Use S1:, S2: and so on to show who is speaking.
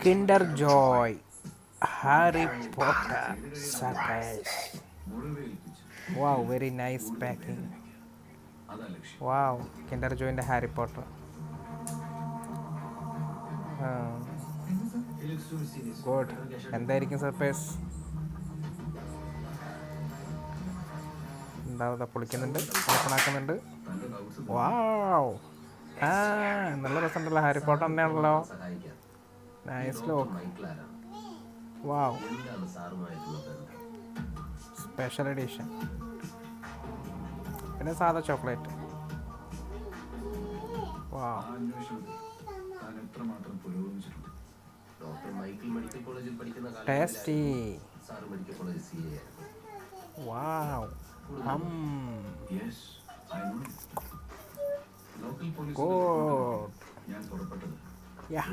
S1: Kinder Joy, Harry Potter Sagas. Wow, very nice packing. Wow, Kinder Joy and Harry Potter. Good. എന്തായിരിക്കും surprise? എന്താ പൊളിക്കുന്നുണ്ട്, open ആക്കുന്നുണ്ട്. Wow, ആ നല്ല രസമുണ്ടല്ലോ, ഹാരി പോട്ടർ തന്നെയാണല്ലോ. Nice lock. Wow, special edition. പിന്നെ സാധാ chocolate. Wow, tasty. Wow, good. യാ.